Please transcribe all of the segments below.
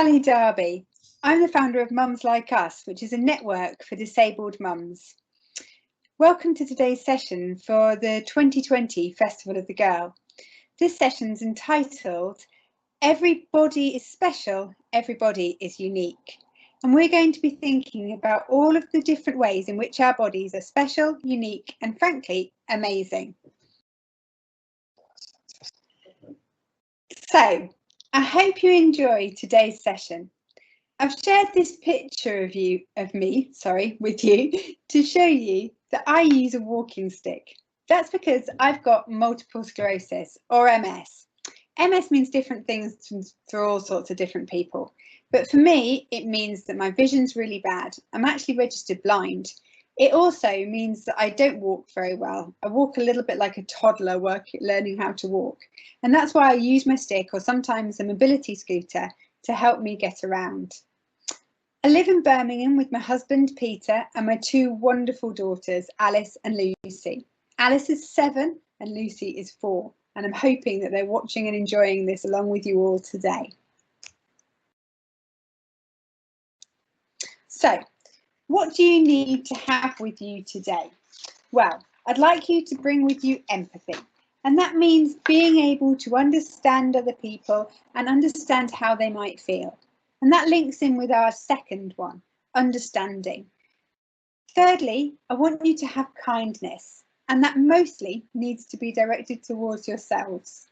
Sally Darby. I'm the founder of Mums Like Us, which is a network for disabled mums. Welcome to today's session for the 2020 Festival of the Girl. This session's entitled Everybody is Special, Everybody is Unique. And we're going to be thinking about all of the different ways in which our bodies are special, unique, and frankly, amazing. So, I hope you enjoy today's session. I've shared this picture of me with you to show you that I use a walking stick. That's because I've got multiple sclerosis, or MS. MS means different things for all sorts of different people. But for me, it means that my vision's really bad. I'm actually registered blind. It also means that I don't walk very well. I walk a little bit like a toddler learning how to walk. And that's why I use my stick or sometimes a mobility scooter to help me get around. I live in Birmingham with my husband, Peter, and my two wonderful daughters, Alice and Lucy. Alice is 7 and Lucy is 4, and I'm hoping that they're watching and enjoying this along with you all today. So, what do you need to have with you today? Well, I'd like you to bring with you empathy, and that means being able to understand other people and understand how they might feel. And that links in with our second one, understanding. Thirdly, I want you to have kindness, and that mostly needs to be directed towards yourselves.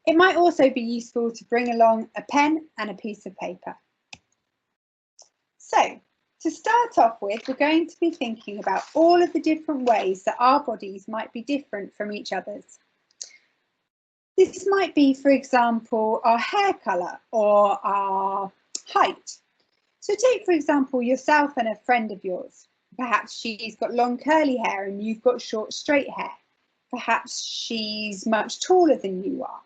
It might also be useful to bring along a pen and a piece of paper. So, to start off with, we're going to be thinking about all of the different ways that our bodies might be different from each other's. This might be, for example, our hair colour or our height. So take, for example, yourself and a friend of yours. Perhaps she's got long curly hair and you've got short straight hair. Perhaps she's much taller than you are.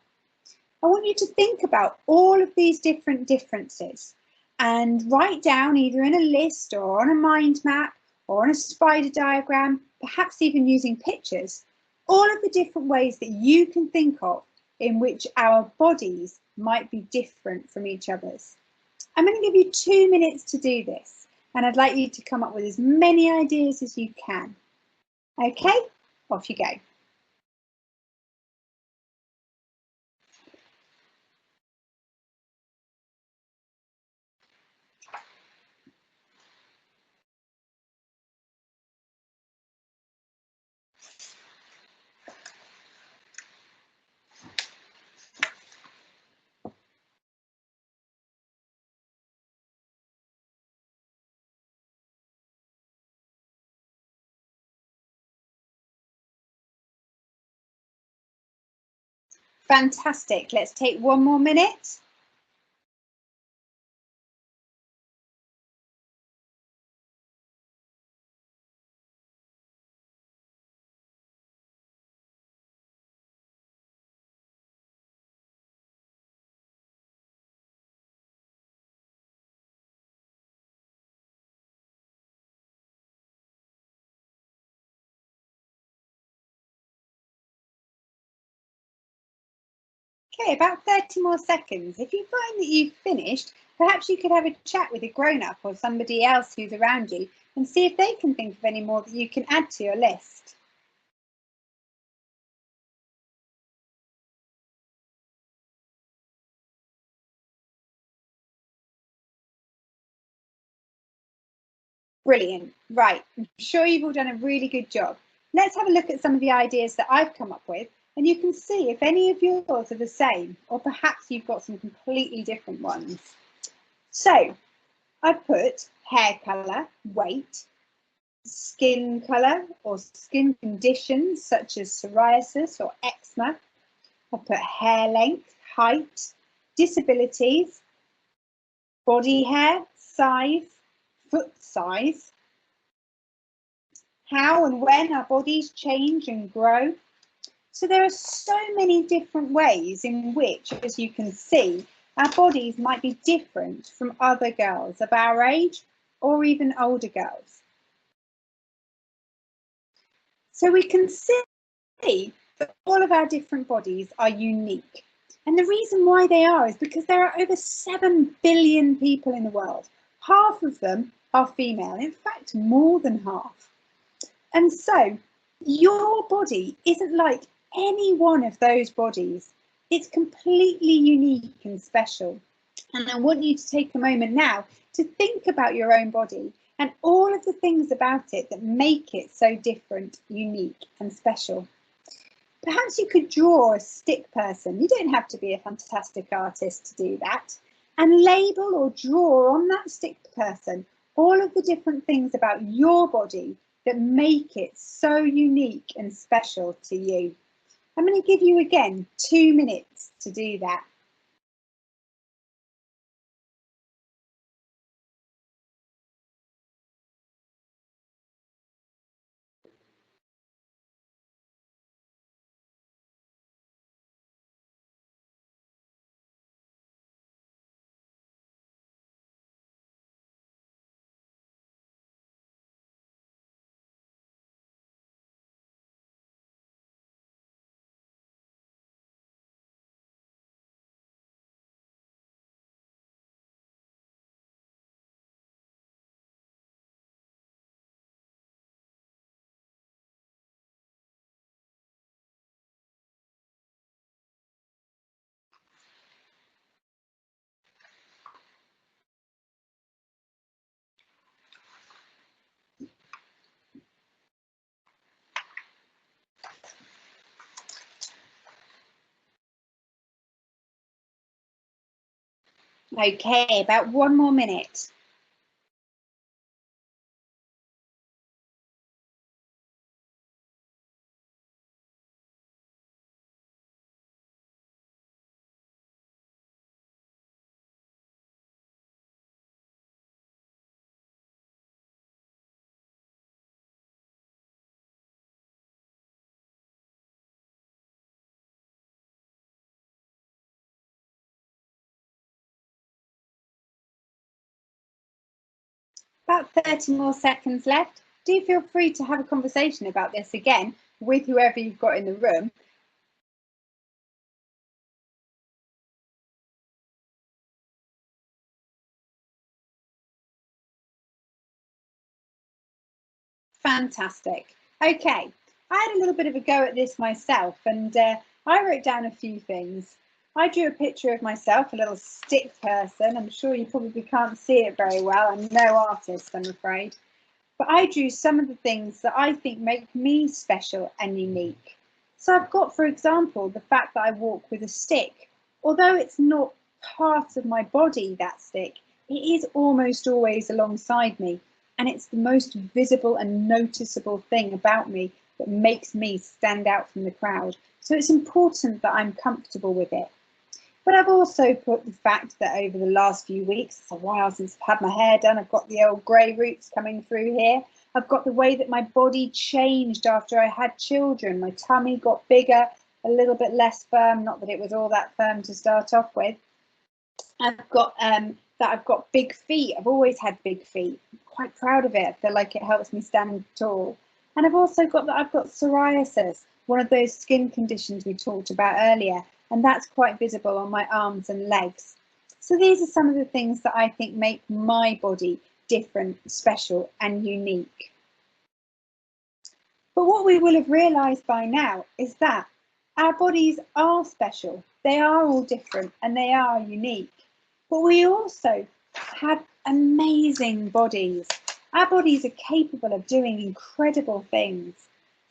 I want you to think about all of these different differences and write down either in a list or on a mind map or on a spider diagram, perhaps even using pictures, all of the different ways that you can think of in which our bodies might be different from each other's. I'm going to give you 2 minutes to do this, and I'd like you to come up with as many ideas as you can. Okay, off you go. Fantastic. Let's take 1 more minute. Okay, about 30 more seconds. If you find that you've finished, perhaps you could have a chat with a grown-up or somebody else who's around you and see if they can think of any more that you can add to your list. Brilliant. Right, I'm sure you've all done a really good job. Let's have a look at some of the ideas that I've come up with, and you can see if any of yours are the same, or perhaps you've got some completely different ones. So, I've put hair colour, weight, skin colour or skin conditions such as psoriasis or eczema. I've put hair length, height, disabilities, body hair, size, foot size, how and when our bodies change and grow. So there are so many different ways in which, as you can see, our bodies might be different from other girls of our age or even older girls. So we can see that all of our different bodies are unique. And the reason why they are is because there are over 7 billion people in the world. Half of them are female, in fact, more than half. And so your body isn't like any one of those bodies. It's completely unique and special. And I want you to take a moment now to think about your own body and all of the things about it that make it so different, unique and special. Perhaps you could draw a stick person. You don't have to be a fantastic artist to do that. And label or draw on that stick person all of the different things about your body that make it so unique and special to you. I'm going to give you again 2 minutes to do that. Okay, about 1 more minute. About 30 more seconds left. Do feel free to have a conversation about this again with whoever you've got in the room. Fantastic. Okay, I had a little bit of a go at this myself, and I wrote down a few things. I drew a picture of myself, a little stick person. I'm sure you probably can't see it very well. I'm no artist, I'm afraid. But I drew some of the things that I think make me special and unique. So I've got, for example, the fact that I walk with a stick. Although it's not part of my body, that stick, it is almost always alongside me. And it's the most visible and noticeable thing about me that makes me stand out from the crowd. So it's important that I'm comfortable with it. But I've also put the fact that over the last few weeks, it's a while since I've had my hair done, I've got the old grey roots coming through here. I've got the way that my body changed after I had children. My tummy got bigger, a little bit less firm, not that it was all that firm to start off with. I've got that I've got big feet. I've always had big feet. I'm quite proud of it. I feel like it helps me stand tall. And I've also got that I've got psoriasis, one of those skin conditions we talked about earlier, and that's quite visible on my arms and legs. So these are some of the things that I think make my body different, special, and unique. But what we will have realised by now is that our bodies are special, they are all different, and they are unique. But we also have amazing bodies. Our bodies are capable of doing incredible things.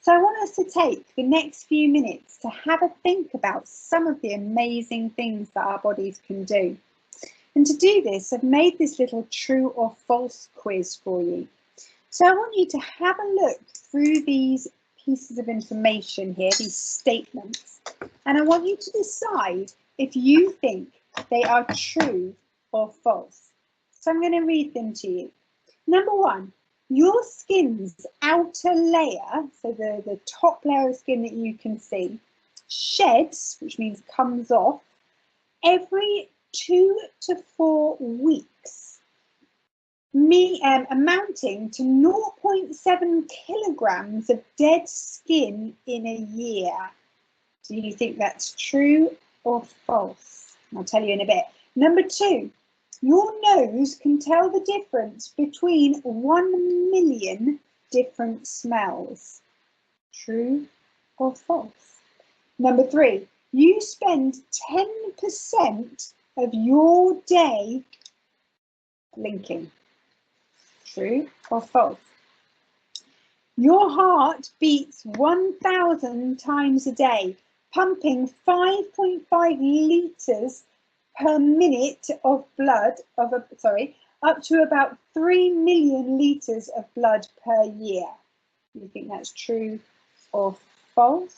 So I want us to take the next few minutes to have a think about some of the amazing things that our bodies can do. And to do this, I've made this little true or false quiz for you. So I want you to have a look through these pieces of information here, these statements, and I want you to decide if you think they are true or false. So I'm going to read them to you. Number 1, your skin's outer layer, so the top layer of skin that you can see, sheds, which means comes off, every 2 to 4 weeks, amounting to 0.7 kilograms of dead skin in a year. Do you think that's true or false? I'll tell you in a bit. Number 2, your nose can tell the difference between 1 million different smells. True or false? Number 3, you spend 10% of your day blinking. True or false? Your heart beats 1,000 times a day, pumping 5.5 litres per minute of blood, up to about 3 million litres of blood per year. Do you think that's true or false?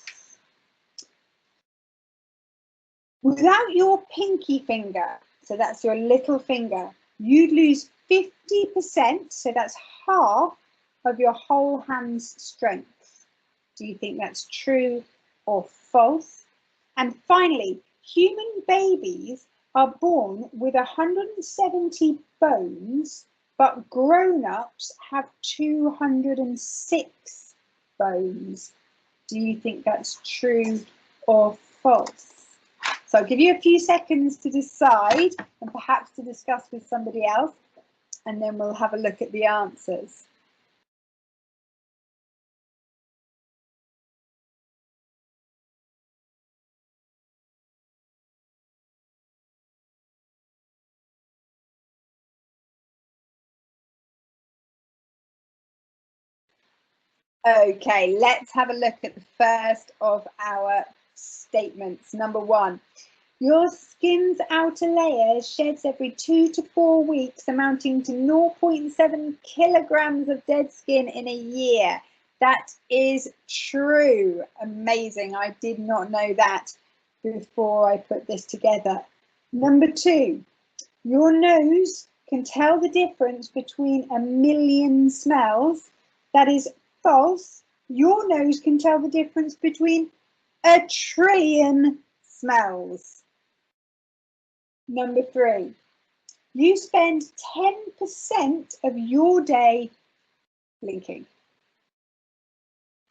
Without your pinky finger, so that's your little finger, you'd lose 50%, so that's half of your whole hand's strength. Do you think that's true or false? And finally, human babies are born with 170 bones, but grown-ups have 206 bones. Do you think that's true or false? So I'll give you a few seconds to decide and perhaps to discuss with somebody else, and then we'll have a look at the answers. Okay, let's have a look at the first of our statements. Number 1, your skin's outer layer sheds every 2 to 4 weeks, amounting to 0.7 kilograms of dead skin in a year. That is true. Amazing. I did not know that before I put this together. Number 2, your nose can tell the difference between 1 million smells. That is false. Your nose can tell the difference between 1 trillion smells. Number 3, you spend 10% of your day blinking.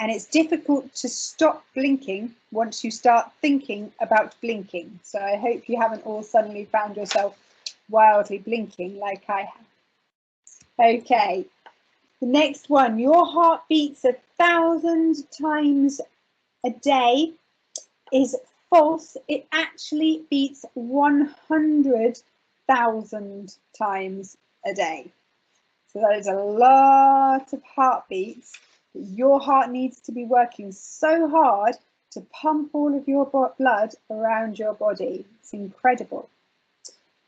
And it's difficult to stop blinking once you start thinking about blinking. So I hope you haven't all suddenly found yourself wildly blinking like I have. Okay, the next one, your heart beats 1,000 times a day is false. It actually beats 100,000 times a day. So that is a lot of heartbeats. Your heart needs to be working so hard to pump all of your blood around your body. It's incredible.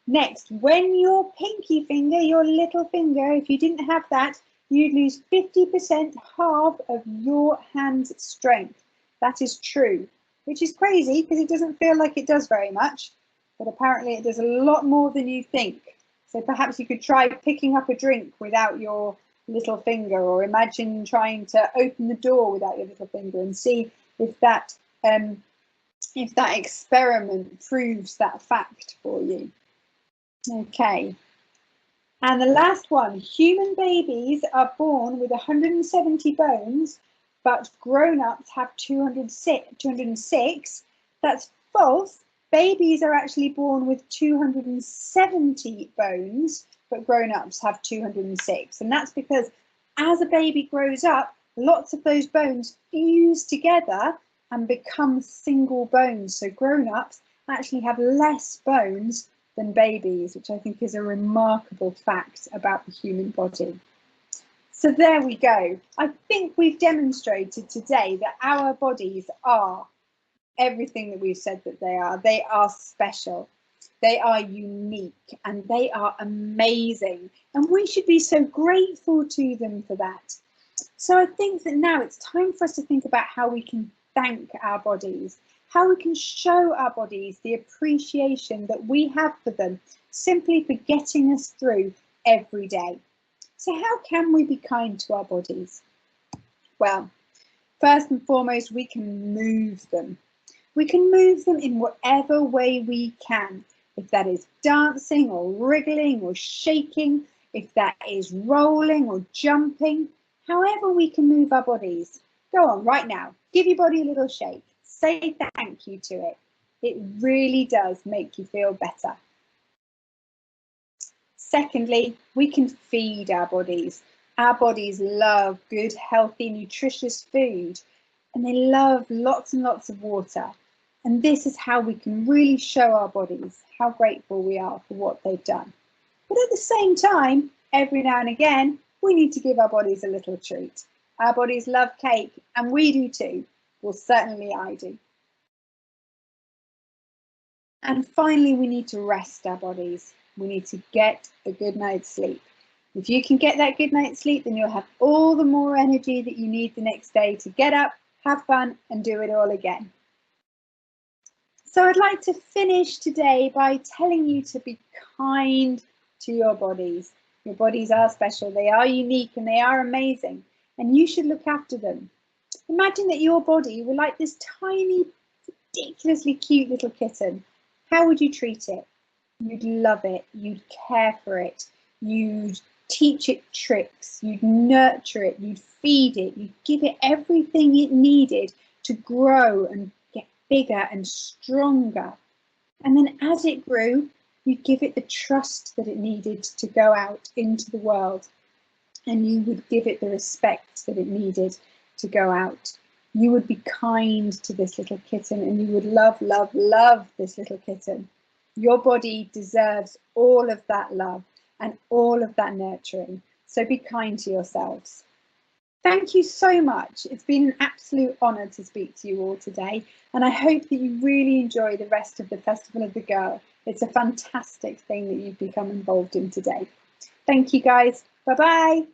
Next, when your pinky finger, your little finger, if you didn't have that, you'd lose 50%, half of your hand's strength. That is true, which is crazy because it doesn't feel like it does very much, but apparently it does a lot more than you think. So perhaps you could try picking up a drink without your little finger, or imagine trying to open the door without your little finger and see if that experiment proves that fact for you. Okay, and the last one, human babies are born with 170 bones, but grown-ups have 206. That's false. Babies are actually born with 270 bones, but grown-ups have 206. And that's because as a baby grows up, lots of those bones fuse together and become single bones. So grown-ups actually have less bones than babies, which I think is a remarkable fact about the human body. So there we go. I think we've demonstrated today that our bodies are everything that we've said that they are. They are special, they are unique, and they are amazing. And we should be so grateful to them for that. So I think that now it's time for us to think about how we can thank our bodies, how we can show our bodies the appreciation that we have for them, simply for getting us through every day. So how can we be kind to our bodies? Well, first and foremost, we can move them. We can move them in whatever way we can. If that is dancing or wriggling or shaking, if that is rolling or jumping, however we can move our bodies. Go on right now, give your body a little shake. Say thank you to it. It really does make you feel better. Secondly, we can feed our bodies. Our bodies love good, healthy, nutritious food, and they love lots and lots of water. And this is how we can really show our bodies how grateful we are for what they've done. But at the same time, every now and again, we need to give our bodies a little treat. Our bodies love cake, and we do too. Well, certainly I do. And finally, we need to rest our bodies. We need to get a good night's sleep. If you can get that good night's sleep, then you'll have all the more energy that you need the next day to get up, have fun, and do it all again. So I'd like to finish today by telling you to be kind to your bodies. Your bodies are special, they are unique, and they are amazing, and you should look after them. Imagine that your body were like this tiny, ridiculously cute little kitten. How would you treat it? You'd love it, you'd care for it, you'd teach it tricks, you'd nurture it, you'd feed it, you'd give it everything it needed to grow and get bigger and stronger. And then as it grew, you'd give it the trust that it needed to go out into the world. And you would give it the respect that it needed to go out. You would be kind to this little kitten, and you would love, love, love this little kitten. Your body deserves all of that love and all of that nurturing. So be kind to yourselves. Thank you so much. It's been an absolute honour to speak to you all today, and I hope that you really enjoy the rest of the Festival of the Girl. It's a fantastic thing that you've become involved in today. Thank you guys. Bye-bye.